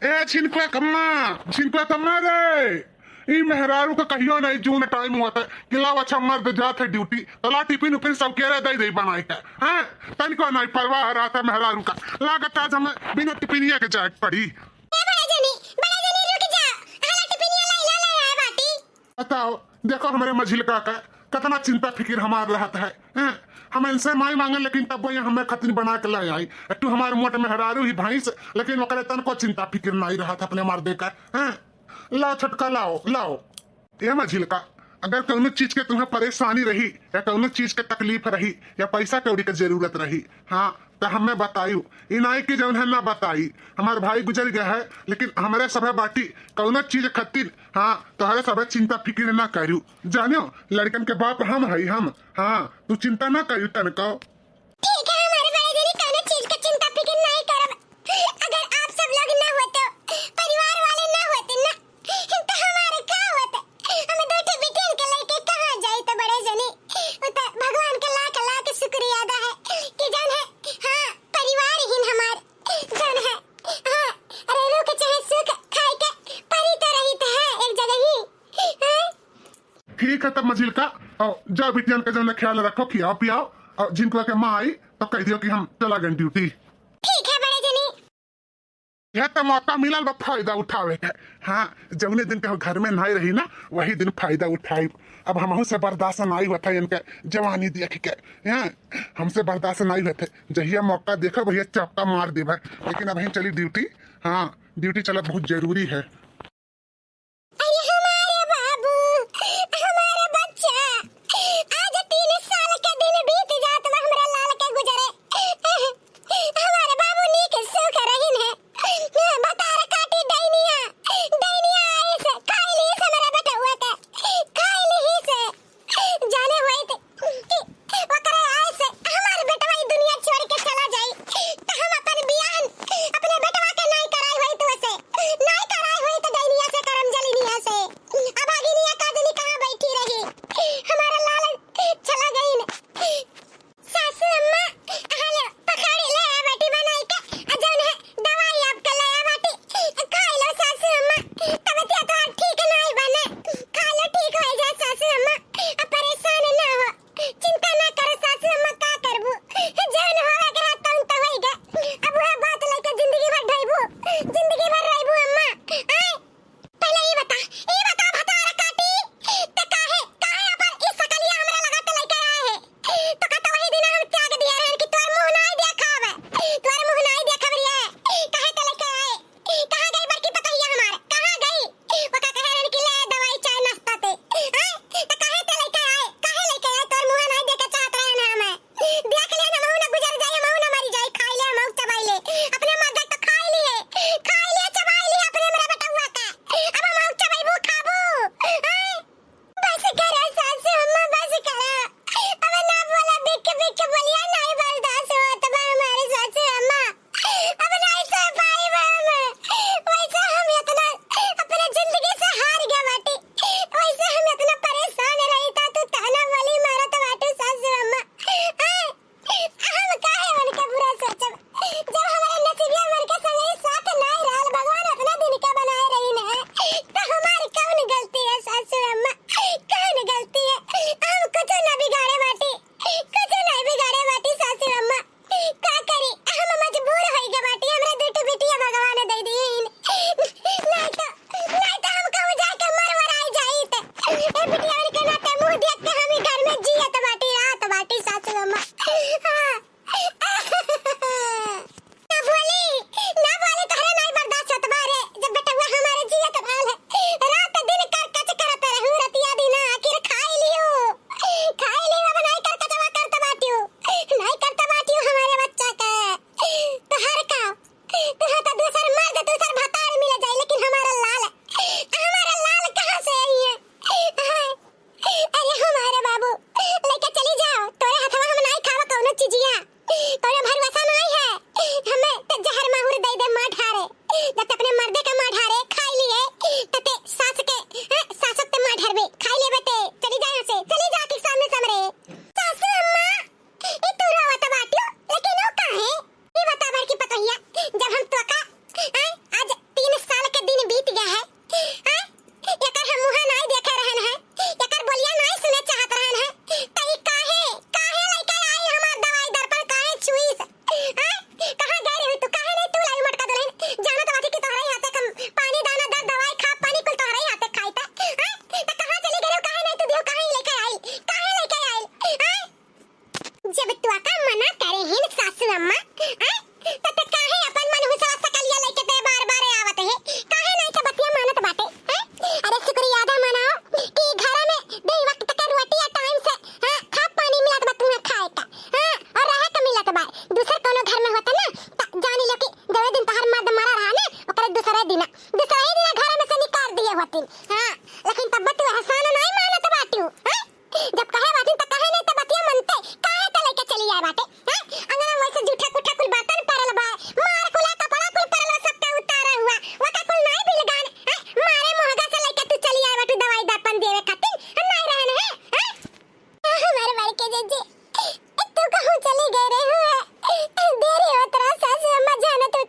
ए छिनकुआ कम्मा रे। ई मेहरारू का कहियो नहीं जून टाइम हुआ था किला अच्छा मर्द जाते ड्यूटी तला टिफिन उफिन सब केरे दे दे बनाई है हैं तनिको नहीं परवाह रहा था मेहरारू का लागत आज हमें बिना टिफिनिया के जाए पड़ी। बताओ देखो हमारे मझिलका का कितना चिंता फिक्र हमारे रहता है हैं? हम इनसे माई मांगे लेकिन तब वो हमें खतनी बना के लाई आई तू हमारे मोट में हरारू ही भैंस लेकिन वो तन को चिंता फिक्र नहीं रहा था अपने मार देकर हैं। लाओ छटका लाओ लाओ ये मझिलका अगर कौनो चीज के तुम्हें परेशानी रही या कौनो चीज के तकलीफ रही या पैसा कौड़ी की जरूरत रही हाँ तो हमें बतायू इनाई की जो है ना बताई हमारे भाई गुजर गया है लेकिन हमारे सब बाटी कौनो चीज खातिर हाँ तुम्हारे सब चिंता फिक्र ना करू जानो लड़कन के बाप हम है हम हाँ तू चिंता ना करू तनको। ठीक है हमारे बड़े जनी कौनो चीज का चिंता फिक्र नहीं करब। अगर आप सब लोग ना होते परिवार वाले ना होते ना तो हमारे का होता हमें दो ठे बेटियन के लेके कहां जाई तो बड़े जनी तो भगवान का लाख शुक्रिया अदा है कि जान है हां परिवार ही हमार जान है हां अरे रुक चाहे सुख खाए के परी तो रही तो है एक जगह ही हां। ठीक है तब मझिल का और जाओ बिटियन का जो ख्याल रखो खियाओ पियाओ और जिनको के माँ आई तो कह दियो कि हम चला गए ड्यूटी। ठीक है बड़े जनी। यह तो मौका मिला बा फायदा उठावे के हाँ जौने दिन के घर में नहीं रही ना वही दिन फायदा उठाई अब हम से बर्दाश्त नहीं हुआ था इनके जवानी देख के हाँ हमसे बर्दाश्त नहीं हुए थे जहिया मौका देखो भैया चपका मार दे लेकिन अब हम चली ड्यूटी हाँ ड्यूटी चला बहुत जरूरी है। अरे हमारे बाबू हमारा बच्चा आज 3 साल का दिन बीत जात बा हमरा लाल के गुजरे हमारे बाबू नीक सुख रहिन है बता रे काटी दैनिया आई से खाई ली से मेरा बेटा हुआ के खाई ली से जाने हुए थे ओकरे आए से हमारे बेटवा ई दुनिया छोड़ के चला जाई तो हम अपन बियाह अपने बेटवा के नहीं कराई हुई तो से नहीं कराई हुई दिन दूसरा ही दिन घर में से निकाल दिए होती। हां लेकिन तब तू हसान नहीं मानत बाटू। हां जब कहे बाटी त कहे नहीं त बतिया मनते काहे त लेके चली आए बाटे। हां अंगना वैसे जूठा कुठा कुल बर्तन परल बा मार कुला कपड़ा कुल परल सबका उतारा हुआ वका कुल नहीं बिलगान। हां मारे मोहगा से लेके तू चली आए बाटू दवाई दर्पण देवे खातिर नहीं रहने है। हां हमारे बार के जीजी तू कहूं चली गई रे हुआ देरी होत रहा सासू अम्मा जाना तो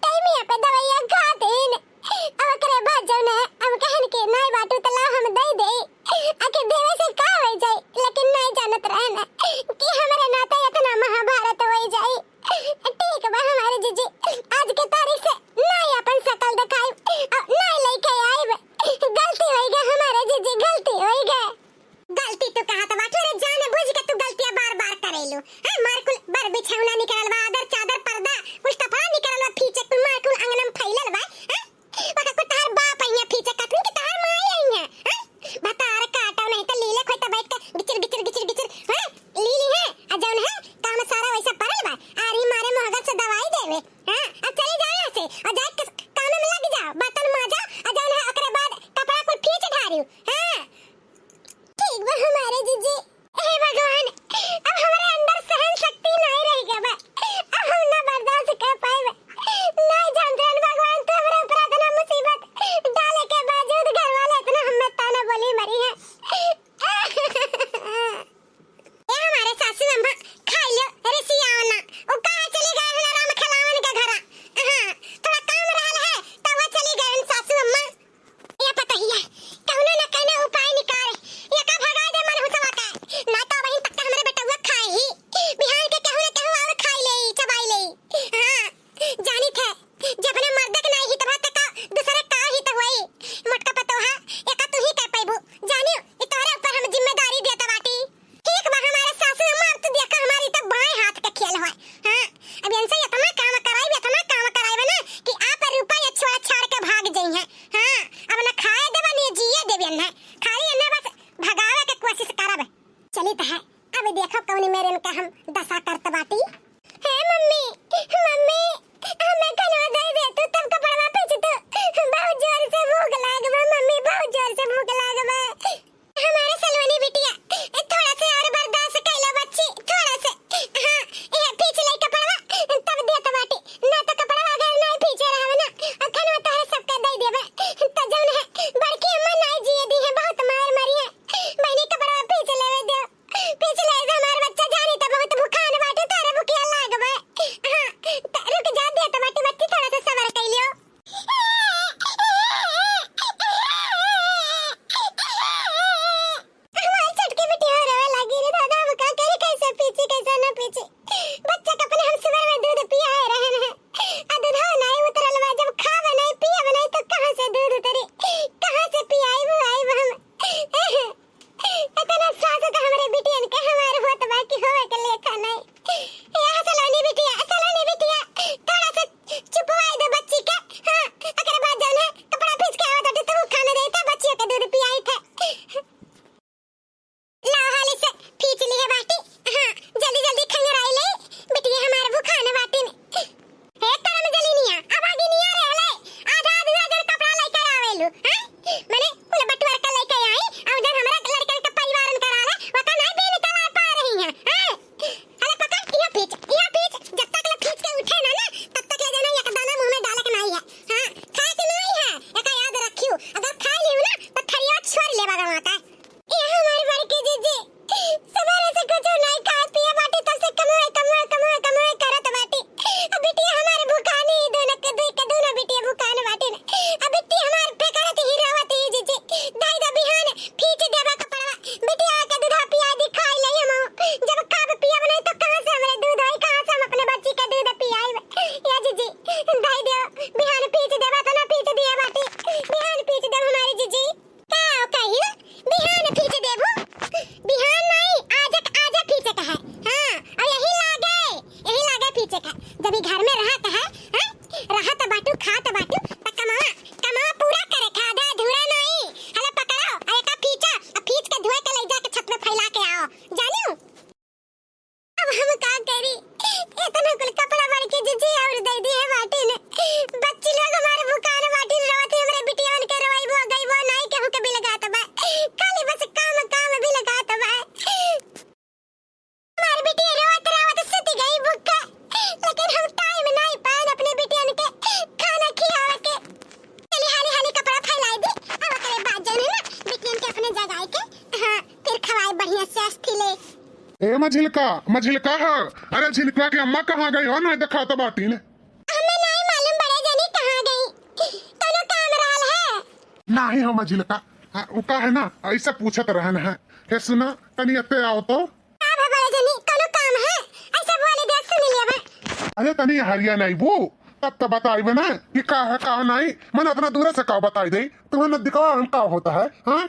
टाइम यहाँ पे दवाइयां खाते हैं अब करे बात जाओ ना अब कहन के नहीं बाटू तो ला हम दे दे आखिर देवे से का हो जाए लेकिन नहीं जानत रहे ना कि हमारे नाते इतना महाभारत हो जाए। ठीक बा हमारे जीजी आज के तारीख से नहीं अपन शकल दिखाई अब नहीं लेके आए गलती हो गई हमारे जीजी गलती हो गई। गलती तो कहा था बाटू रे जाने बुझ के तू गलतियां बार-बार करेलू। हां मार कुल बर बिछौना निकलल बा आदर चादर पर्दा कुछ कपड़ा निकलल बा फीचे कुल मार कुल अंगना में फैलल बा। हां बका को तार बाप आइया फीचे कतन के तार माई आइया। हां बतार काटो नहीं तो लीले खोई त बैठ के गिचर हां लीली है आ जौन है काम सारा वैसा परल बा आरी मारे मोहगा से दवाई देवे। हां अब चली जाओ यहां से और जाके काम में लग जाओ बर्तन मांजा आ जौन है ओकरे बाद कपड़ा कुल फीच ढारियो। हां ठीक बा हमारे जीजी हे भगवान अब हमारे अंदर सहन शक्ति नहीं रह गया बा अब हम ना बर्दाश्त कर पाए नहीं जानते हैं भगवान तू हमारे ऊपर इतना मुसीबत डाले के बावजूद घर वाले इतना हमें ताना बोली मरी है। ये हमारे सासू अम्मा खा लो रिसिया ना वो कहां चली गए हैं राम खिलावन के घर। हां थोड़ा काम रहल है तब वो चली गए सासू अम्मा ये पता ही है कौनो न कौनो उपाय निकाल ये का भगा दे मन हुसवा का ना तो वहीं तक हमरे बेटा हुआ खाए ही बिहान के कहू न कहू और खाई ले चबाई ले। हां जानी थे जब अपने मर्द के नहीं हित बात का दूसरे का हित होई मोटका पतोहा एका तू ही कह पाइबू जानियो ई तोरे ऊपर हम जिम्मेदारी देता बाटी। ठीक बा हमारे सासू अम्मा अब तू देख हमारी तो बाएं हाथ का खेल है। हां अब इनसे इतना काम कराई ना कि आप रुपया छोड़ छाड़ के भाग जाई है। हां अब ना खाए देबा नहीं जिए देबन है खाली अन्ना बस भगावे के कोशिश करब चली त है। अब देखो कौन मेरे में का हम दशा करत बाटी। हे मम्मी हमें कनवा दे दे तू तब कपड़वा पीछ तू बहुत जोर से भूख लागबा मम्मी बहुत जोर से भूख लागबा हमारे सलवनी बिटिया थोड़ा से और बर्दाश्त कर लो बच्ची थोड़ा से। हां ये पीछ ले कपड़वा तब देत बाटी ना तो कपड़वा अगर नहीं पीछे रहवे ना कनवा तारे सबके दे देबे ए मझिलका मझिलका है। अरे झिलका की अम्मा कहाँ गई हो ना देखा तो बाटी ने। हमें नहीं मालूम बड़े जनी कहाँ गई। कोनो काम रहल है? नहीं हो मझिलका। वो का है ना ऐसा पूछत रहन है। हे सुना तनी अते आओ तो। का है बड़े जनी कोनो काम है? ऐसे बोले दे सुन लिया बा। अरे तनी हरिया नहीं वो तब तो बताई ना कि का है का नहीं। मैंने अपना दूर से का बताई दे तुम्हें न दिखावा हम का होता है। हाँ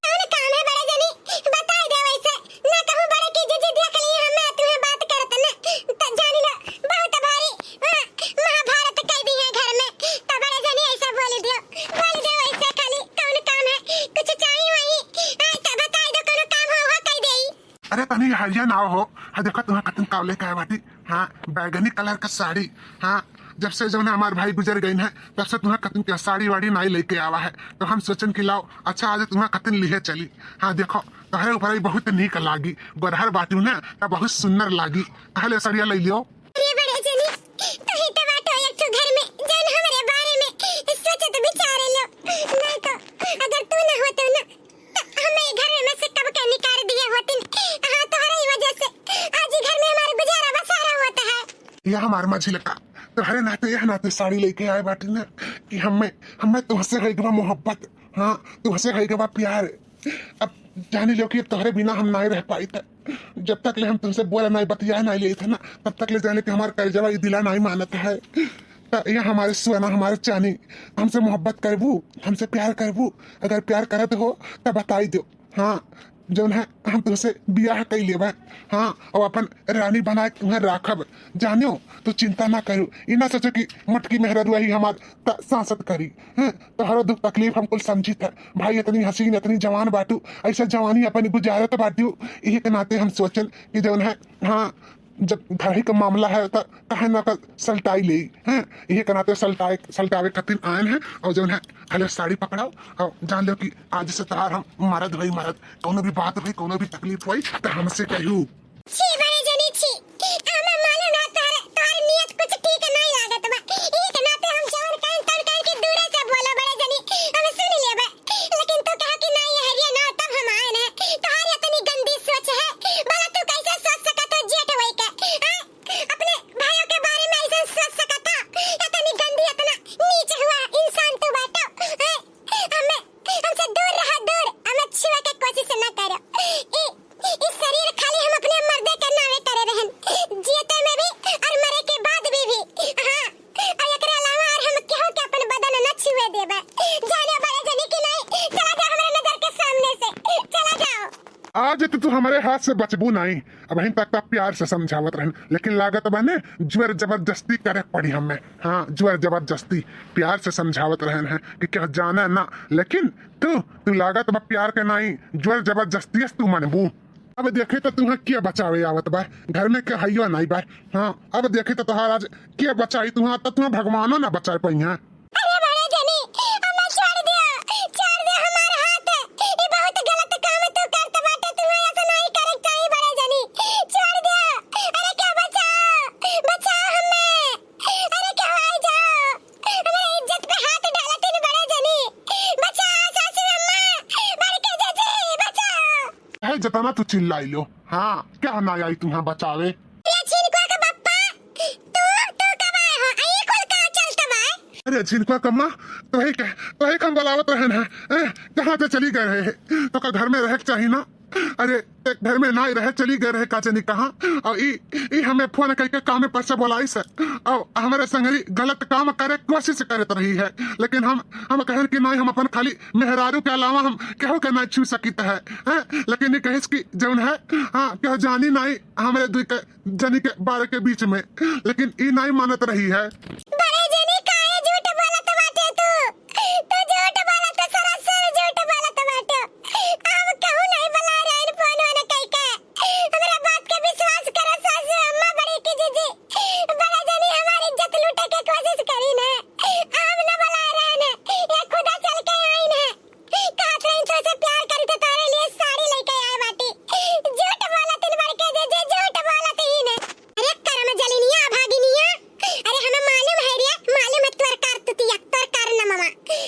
कौन काम है बड़े जनी बताई दे वैसे ना कहूं बड़े की जी देख ली हम तुम्हें बात करत ना त जानी लो बहुत भारी महाभारत कह दी है घर में तो बड़े जनी ऐसा बोल दे वैसे खाली कौन काम है कुछ चाहिए वही तो बताई दो कोनो काम हो कह देई। अरे तनी हरिया ना हो। हाँ देखो तुम्हें कतन कावले का है बाटी। हाँ बैगनी कलर का साड़ी। हाँ जब से जो ना हमारे भाई गुजर गई है तब से तुम्हें कतन की साड़ी वाड़ी नहीं लेके आवा है तो हम सोचन कि लाओ अच्छा आज तुम्हें कतन लिए चली। हाँ देखो तोहरे ऊपर बहुत नीक लागी गोरहर बाटू ना तो बहुत सुंदर लागी कहले सड़िया ले लियो। अरे बड़े जनी तो ही तो बात हो एक तो घर में जन हमारे बारे में सोचे तो बेचारे लो नहीं तो अगर तू ना होते ना तो हमें घर में से कब के निकाल दिए होते। हाँ तुम्हारी वजह से आज ही घर में हमारा गुजारा बसारा होता है। यह हमारे मझिलका तुम्हारे नाते यह नाते साड़ी लेके आए बाटी ना कि हमें तुमसे है गवा मोहब्बत। हाँ तुमसे है गवा प्यार। अब जानी लो कि अब तुम्हारे बिना हम नहीं रह पाई थे। जब तक ले हम तुमसे बोला नहीं बतिया नहीं लिए थे ना तब तक ले जाने कि हमारे कर्जवा ये दिला नहीं मानता है। तो यह हमारे सुना हमारे चानी हमसे मोहब्बत करबू हमसे प्यार करबू अगर प्यार करत हो तो बताई दो। हाँ जो है हम तुमसे बियाह कई लेवा। हाँ और अपन रानी बना के तुम्हें राखब जानियो तो चिंता ना करू ये ना सोचो कि मटकी मेहररुआ ही हमार सांसद करी। हाँ तो हर दुख तकलीफ हमको समझी था भाई इतनी हसीन इतनी जवान बाटू ऐसा जवानी अपन गुजारत बाटू यही के नाते हम सोचन कि जो है हाँ जब घड़ी का मामला है तो कहे ना का सल्टाई ले हैं यही के नाते सल्टावे कतिन आयन है और जो है हले साड़ी पकड़ाओ और जान लो कि आज से तार हम मरद भाई मरद कोनो भी बात भाई कोनो भी तकलीफ हुई तो हमसे कहू। छी बड़े जनी छी हमें मालूम है तुम्हारी नियत कुछ ठीक नहीं लागत बा एक नाते हम जान कान के दूर से बोला बड़े जनी हमें सुन लिया बा लेकिन तू कहा कि नहीं हरिया ना तब हम आए ना तुम्हारी इतनी गंदी सोच है भला तू कैसे सोच सकत हो जेठ होई के अपने भाइयों के बारे में ऐसा सोच सकत हो इतनी गंदी इतना नीच हुआ इंसान तू बाटो हमें हमसे दूर रहा दूर हमें छुए के कोशिश न करो। इस शरीर खाली हम अपने मर्दे के नावे करे रहन जीते में भी और मरे के बाद भी हाँ और एकरे अलावा और हम केहू के अपन बदन न छुए देबे जाने बड़े जनी की नहीं चला जाओ हमारे नजर के सामने से चला जाओ। आज तो तू हमारे हाथ से बचबू नहीं अब अहीं तक प्यार से समझावत रहन लेकिन लागत बने जोर जबरदस्ती करे पड़ी हमें। हाँ जोर जबरदस्ती प्यार से समझावत रहन है कि क्या जाना ना लेकिन तू लागत बा प्यार के नहीं जोर जबरदस्ती तू मनबू। अब देखे तो तुम्हें क्या बचावे आवत बा घर में क्या हइयो नहीं बा। हाँ अब देखे तो तुहार आज क्या बचाई तुम्हें भगवानो ना बचा पाई है। अरे बड़े जनी हमें छोड़ दे हमारा हाथ ये बहुत गलत काम तू करत बाटे तुम्हें ऐसा नहीं करे चाहिए बड़े जनी छोड़ दे। अरे क्या बचाओ हमें अरे क्या आ जाओ हमारी इज्जत पे हाथ डाला तूने बड़े जनी बचाओ सासू अम्मा बड़े के जीजी बचाओ। है जताना तू चिल्लाई लो। हाँ क्या ना आई तुम्हें बचावे। ये छिनकुआ का बप्पा तू कब आए हो आई कुल का चलता बा। अरे झिनकुआ कम्मा तो ही कम बलावत रहन है कहाँ से चली गए रहे तो का घर में रह चाहिए ना। अरे एक घर में ना ही रहे चली गए रहे काचनी कहाँ और ई हमें फोन करके काम पर से बोलाई से और हमारे संगरी गलत काम करे कोशिश करत रही है लेकिन हम कहे कि नहीं हम अपन खाली मेहरारू के अलावा हम केहू के नहीं छू सकित है लेकिन ये कहिस कि जौन है हाँ केहू जानी नहीं हमारे दुई के जनी के बारे के बीच में लेकिन ई नहीं मानत रही है। बड़े जनी काहे झूठ बोलत बाटे तू झूठ बोलत सरासर झूठ बोलत बाटे हम कहू नहीं बुला रहे इन फोन वाला कह के हमरा बात के विश्वास करो सासू अम्मा बड़ी की जीजी बड़े जनी हमारी इज्जत लूटे के कोशिश करी ना हम न बुला रहे ने ये खुदा चल के आई ने कहत रही तो से प्यार करी तो तारे लिए साड़ी लेके आए बाटी झूठ बोलत इन बड़ के जीजी झूठ बोलत ही ने। अरे कर्म जलिनिया भागिनिया अरे हमें मालूम है रे मालूम है तोर कार न मामा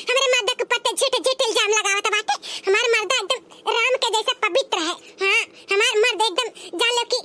हमरे मर्द के पत्ते झूठ इल्जाम लगावत बाटे हमार मर्द एकदम राम के जैसा पवित्र है। हाँ हमार मर्द एकदम जान लो कि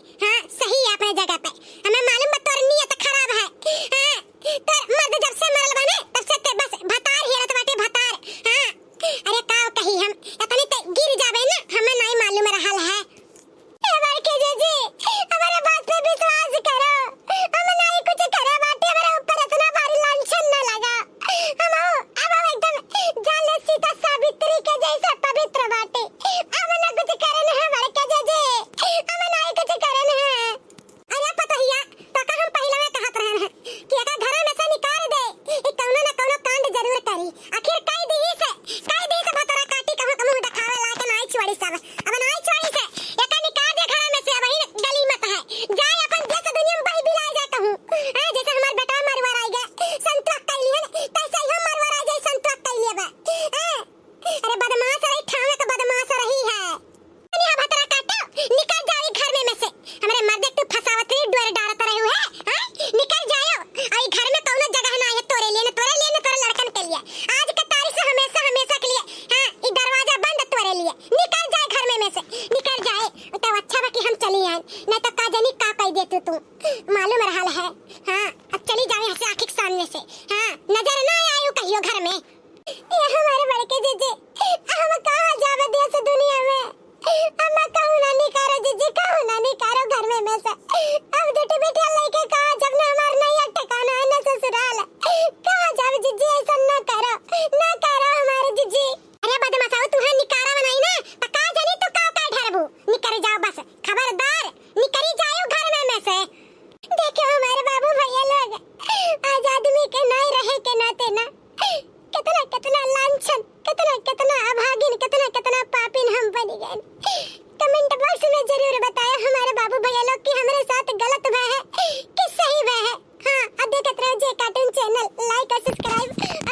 टेंशन, कितना कितना अभागिन, कितना कितना पापिन हम बन गए। कमेंट बॉक्स में जरूर बताया हमारे बाबू भैया लोग कि हमारे साथ गलत हुआ है कि सही हुआ है। हाँ, अब देखते रहो जे कार्टून चैनल, लाइक और सब्सक्राइब